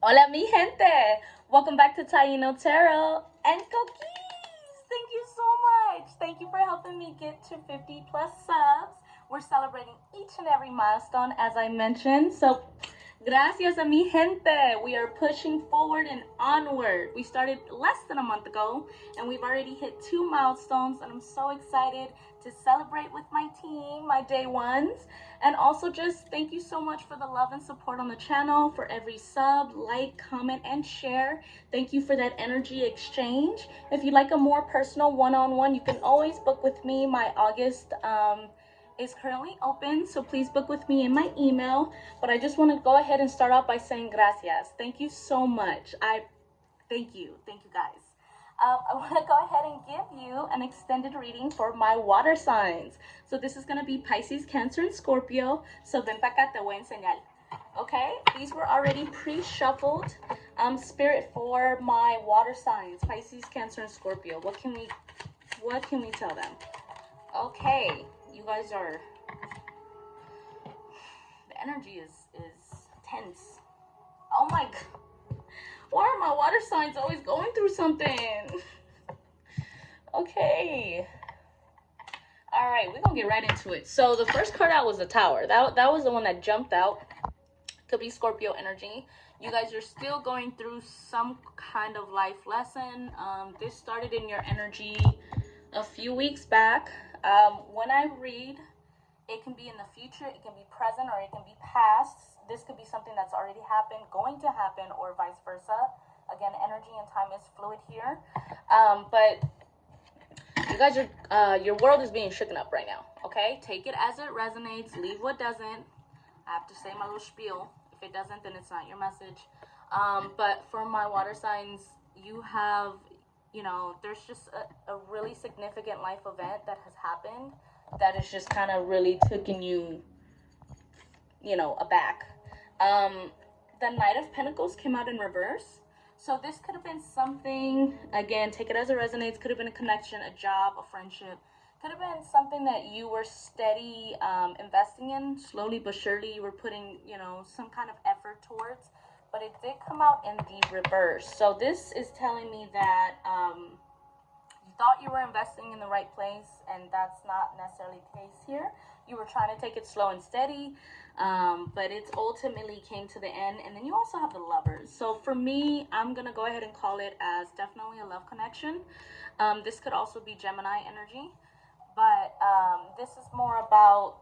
Hola, mi gente. Welcome back to Taino Tarot and Coqui. Thank you so much. Thank you for helping me get to 50 plus subs. We're celebrating each and every milestone, as I mentioned. So, gracias a mi gente. We are pushing forward and onward. We started less than a month ago, and we've already hit 2 milestones, and I'm so excited to celebrate with my team, my day ones. And also just thank you so much for the love and support on the channel, for every sub, like, comment, and share. Thank you for that energy exchange. If you'd like a more personal one-on-one, you can always book with me. My August is currently open, so please book with me in my email. But I just want to go ahead and start off by saying gracias. Thank you so much. Thank you guys. I want to go ahead and give you an extended reading for my water signs. So this is going to be Pisces, Cancer, and Scorpio. So ven pa acá, te voy a enseñar. Okay, these were already pre-shuffled. Spirit, for my water signs, Pisces, Cancer, and Scorpio. What can we tell them? Okay, you guys are, the energy is tense. Oh my god. Why are my water signs always going through something? Okay. All right, we're gonna get right into it. So the first card out was the Tower. That was the one that jumped out. Could be Scorpio energy. You guys are still going through some kind of life lesson. This started in your energy a few weeks back. When I read, it can be in the future, it can be present, or it can be past. This could be something that's already happened, going to happen, or vice versa. Again, energy and time is fluid here. But you guys are, your world is being shaken up right now, okay? Take it as it resonates, leave what doesn't. I have to say my little spiel. If it doesn't, then it's not your message. But for my water signs, you have, there's just a really significant life event that has happened that is just kind of really taking you, aback. The Knight of Pentacles came out in reverse. So this could have been something, again, take it as it resonates, could have been a connection, a job, a friendship. Could have been something that you were steady investing in, slowly but surely you were putting, some kind of effort towards. But it did come out in the reverse. So this is telling me that you thought you were investing in the right place, and that's not necessarily the case here. You were trying to take it slow and steady, but it ultimately came to the end. And then you also have the Lovers. So for me, I'm going to go ahead and call it as definitely a love connection. This could also be Gemini energy. But this is more about,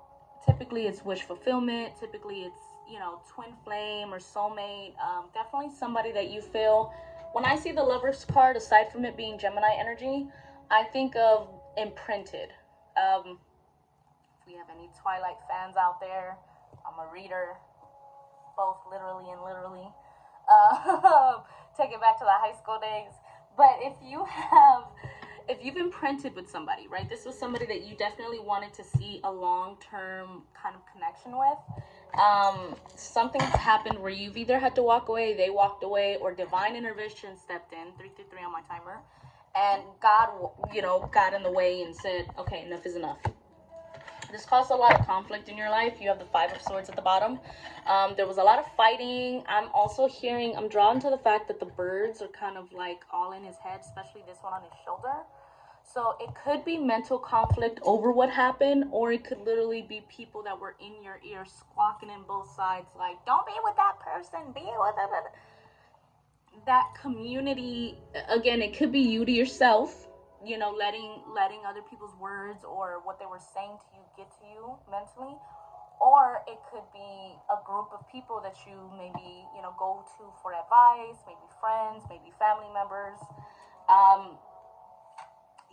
typically it's wish fulfillment. Typically it's, twin flame or soulmate. Definitely somebody that you feel. When I see the Lovers card, aside from it being Gemini energy, I think of imprinted. If we have any Twilight fans out there, I'm a reader, both literally and literally. Take it back to the high school days. But if you've imprinted with somebody, right? This was somebody that you definitely wanted to see a long-term kind of connection with. Something's happened where you've either had to walk away, they walked away, or divine intervention stepped in, 333 on my timer, and God, got in the way and said, okay, enough is enough. This caused a lot of conflict in your life. You have the Five of Swords at the bottom. There was a lot of fighting. I'm drawn to the fact that the birds are kind of like all in his head, especially this one on his shoulder. So it could be mental conflict over what happened, or it could literally be people that were in your ear squawking in both sides, like, don't be with that person, be with that community. Again, it could be you to yourself, letting other people's words or what they were saying to you get to you mentally. Or it could be a group of people that you maybe, go to for advice, maybe friends, maybe family members.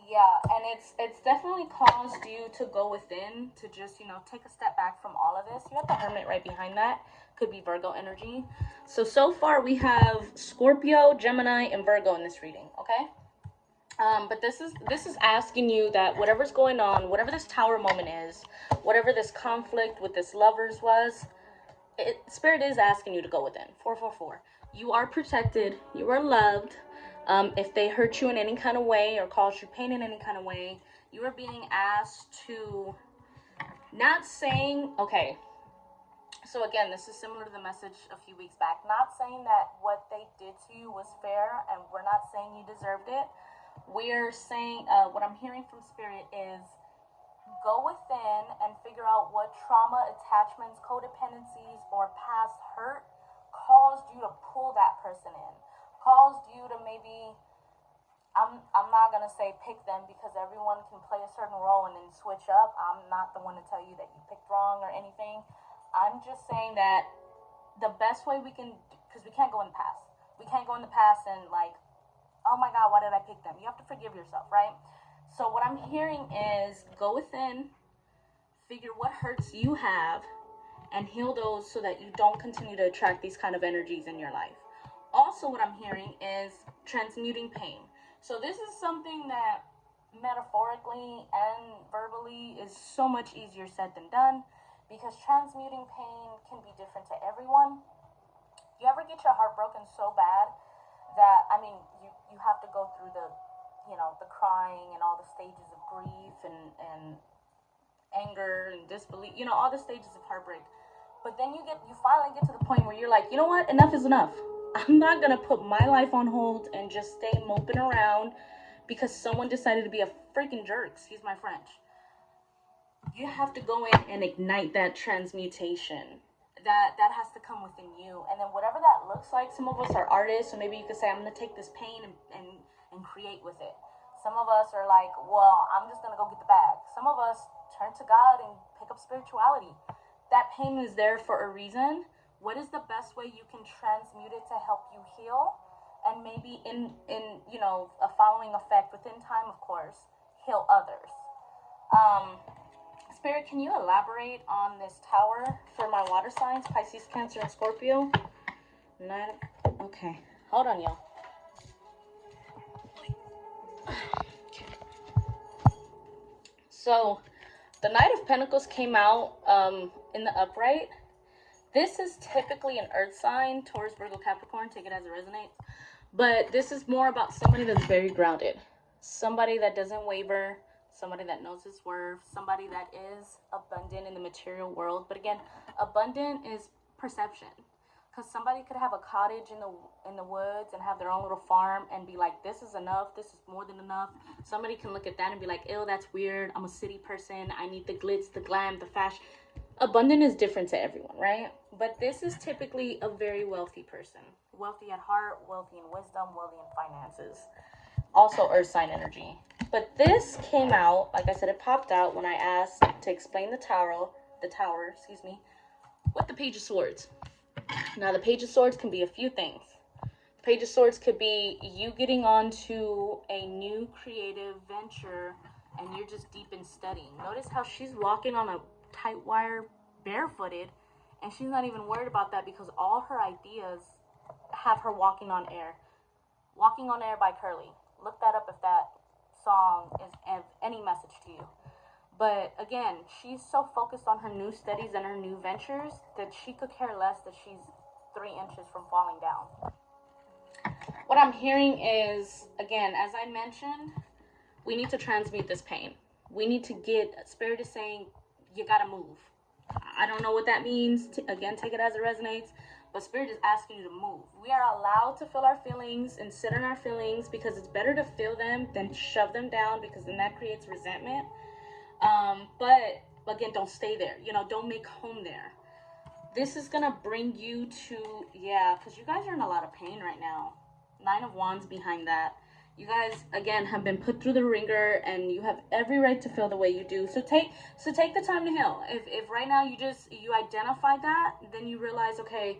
Yeah, and it's definitely caused you to go within, to just, take a step back from all of this. You have the Hermit right behind that. Could be Virgo energy. So far we have Scorpio, Gemini, and Virgo in this reading, okay? But this is asking you that whatever's going on, whatever this Tower moment is, whatever this conflict with this Lovers was, Spirit is asking you to go within. 444. You are protected. You are loved. If they hurt you in any kind of way or caused you pain in any kind of way, you are being asked to, not saying, okay, So again, this is similar to the message a few weeks back. Not saying that what they did to you was fair, and we're not saying you deserved it. We're saying, what I'm hearing from Spirit is, go within and figure out what trauma, attachments, codependencies, or past hurt caused you to pull that person in. Caused you to maybe, I'm not going to say pick them, because everyone can play a certain role and then switch up. I'm not the one to tell you that you picked wrong or anything. I'm just saying that the best way we can, because we can't go in the past. We can't go in the past and like, oh my God, why did I pick them? You have to forgive yourself, right? So what I'm hearing is, go within, figure what hurts you have, and heal those so that you don't continue to attract these kind of energies in your life. Also, what I'm hearing is transmuting pain. So this is something that metaphorically and verbally is so much easier said than done, because transmuting pain can be different to everyone. You ever get your heart broken so bad that, I mean, you have to go through the, you know, the crying and all the stages of grief and anger and disbelief, you know, all the stages of heartbreak. But then you finally get to the point where you're like, you know what, enough is enough. I'm not gonna put my life on hold and just stay moping around because someone decided to be a freaking jerk, excuse my French. You have to go in and ignite that transmutation. That has to come within you. And then whatever that looks like, some of us are artists, so maybe you could say, I'm going to take this pain and create with it. Some of us are like, well, I'm just going to go get the bag. Some of us turn to God and pick up spirituality. That pain is there for a reason. What is the best way you can transmute it to help you heal? And maybe in you know, a following effect, within time, of course, heal others. Spirit, can you elaborate on this tower for my water signs, Pisces, Cancer, and Scorpio? Okay, hold on, y'all. Okay. So, the Knight of Pentacles came out in the upright. This is typically an earth sign, Taurus, Virgo, Capricorn, take it as it resonates. But this is more about somebody that's very grounded. Somebody that doesn't waver. Somebody that knows his worth. Somebody that is abundant in the material world. But again, abundant is perception. Because somebody could have a cottage in the woods and have their own little farm and be like, this is enough. This is more than enough. Somebody can look at that and be like, ew, that's weird. I'm a city person. I need the glitz, the glam, the fashion. Abundant is different to everyone, right? But this is typically a very wealthy person. Wealthy at heart, wealthy in wisdom, wealthy in finances. Also earth sign energy. But this came out, like I said, it popped out when I asked to explain the tower, with the Page of Swords. Now, the Page of Swords can be a few things. The Page of Swords could be you getting onto a new creative venture and you're just deep in studying. Notice how she's walking on a tight wire barefooted, and she's not even worried about that because all her ideas have her walking on air. Walking on Air by Kerli. Look that up if that song is of any message to you. But again, she's so focused on her new studies and her new ventures that she could care less that she's 3 inches from falling down. What I'm hearing is, again, as I mentioned, we need to transmute this pain. We need to get, Spirit is saying, you gotta move. I don't know what that means. Again, take it as it resonates. But Spirit is asking you to move. We are allowed to feel our feelings and sit in our feelings because it's better to feel them than shove them down, because then that creates resentment. But again, don't stay there. You know, don't make home there. This is going to bring you to, because you guys are in a lot of pain right now. 9 of Wands behind that. You guys, again, have been put through the ringer, and you have every right to feel the way you do. So take the time to heal. If right now you identify that, then you realize, okay,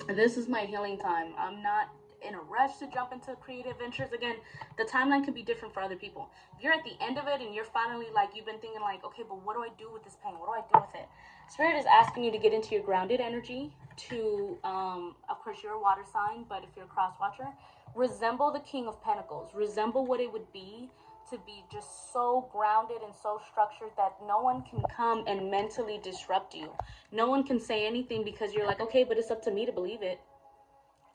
this is my healing time. I'm not in a rush to jump into creative ventures. Again, the timeline could be different for other people. If you're at the end of it and you're finally like, you've been thinking like, okay, but what do I do with this pain? What do I do with it? Spirit is asking you to get into your grounded energy, to, of course, you're a water sign, but if you're a cross watcher, resemble the King of Pentacles. Resemble what it would be to be just so grounded and so structured that no one can come and mentally disrupt you. No one can say anything because you're like, okay, but it's up to me to believe it.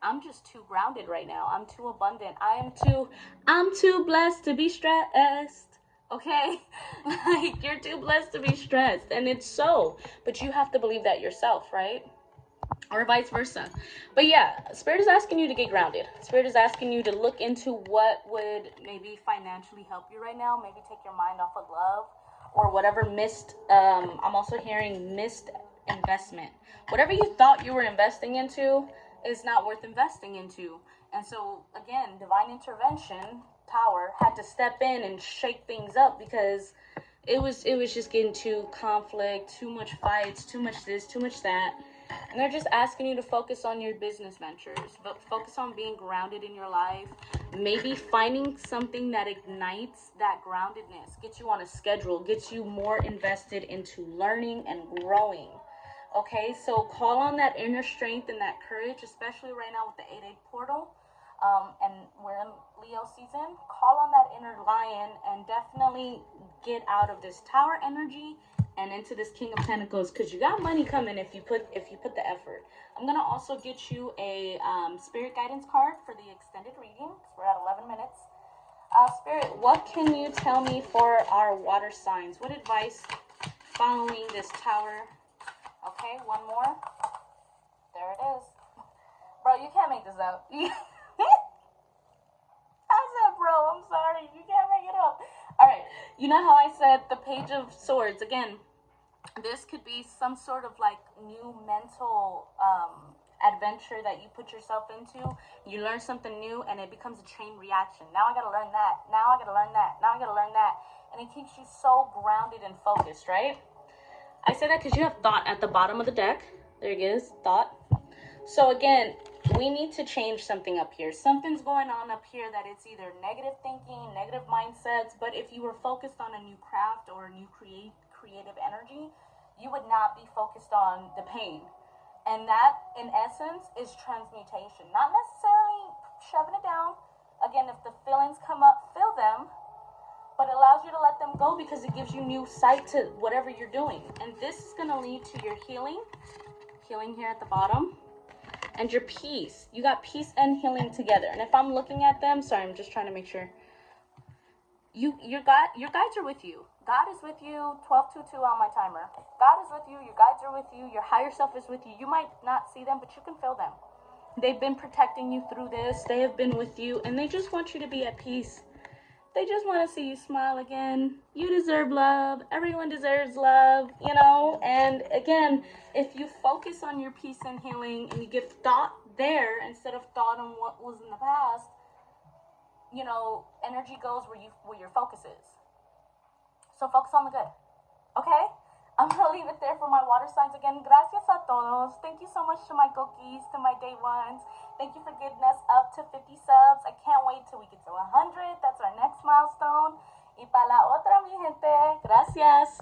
I'm just too grounded right now. I'm too abundant. I'm too blessed to be stressed. Okay? Like, you're too blessed to be stressed. And it's so. But you have to believe that yourself, right? Or vice versa. But yeah, Spirit is asking you to get grounded. Spirit is asking you to look into what would maybe financially help you right now. Maybe take your mind off of love or whatever missed. I'm also hearing missed investment. Whatever you thought you were investing into is not worth investing into. And so again, divine intervention, Tower, had to step in and shake things up because it was just getting too conflict, too much fights, too much this, too much that. And they're just asking you to focus on your business ventures, but focus on being grounded in your life. Maybe finding something that ignites that groundedness, gets you on a schedule, gets you more invested into learning and growing. Okay, so call on that inner strength and that courage, especially right now with the 8-8 portal. And we're in Leo season. Call on that inner lion and definitely get out of this Tower energy and into this King of Pentacles, because you got money coming if you put the effort. I'm gonna also get you a spirit guidance card for the extended reading, because we're at 11 minutes. Spirit, what can you tell me for our water signs? What advice following this Tower? Okay, one more. There it is. Bro, you can't make this up. I said, bro, I'm sorry. You can't make it up. All right. You know how I said the Page of Swords? Again, this could be some sort of like new mental adventure that you put yourself into. You learn something new and it becomes a chain reaction. Now I got to learn that. Now I got to learn that. Now I got to learn that. And it keeps you so grounded and focused, right? I say that because you have thought at the bottom of the deck. There it is, thought. So again, we need to change something up here. Something's going on up here that it's either negative thinking, negative mindsets, but if you were focused on a new craft or a new creative energy, you would not be focused on the pain. And that, in essence, is transmutation. Not necessarily shoving it down. Again, if the feelings come up, feel them, but it allows you to let them go because it gives you new sight to whatever you're doing. And this is going to lead to your healing here at the bottom, and your peace. You got peace and healing together. And if I'm looking at them, sorry, I'm just trying to make sure. Your guides are with you. God is with you. 1222 on my timer. God is with you. Your guides are with you. Your higher self is with you. You might not see them, but you can feel them. They've been protecting you through this. They have been with you, and they just want you to be at peace. They just want to see you smile again. You deserve love. Everyone deserves love, you know? And again, if you focus on your peace and healing and you give thought there instead of thought on what was in the past, you know, energy goes where your focus is. So focus on the good. Okay? I'm going to leave it there for my water signs again. Gracias a todos. Thank you so much to my Coquis, to my day ones. Thank you for getting us up to 50 subs. I can't wait till we get to 100. That's our next milestone. Y para la otra, mi gente. Gracias.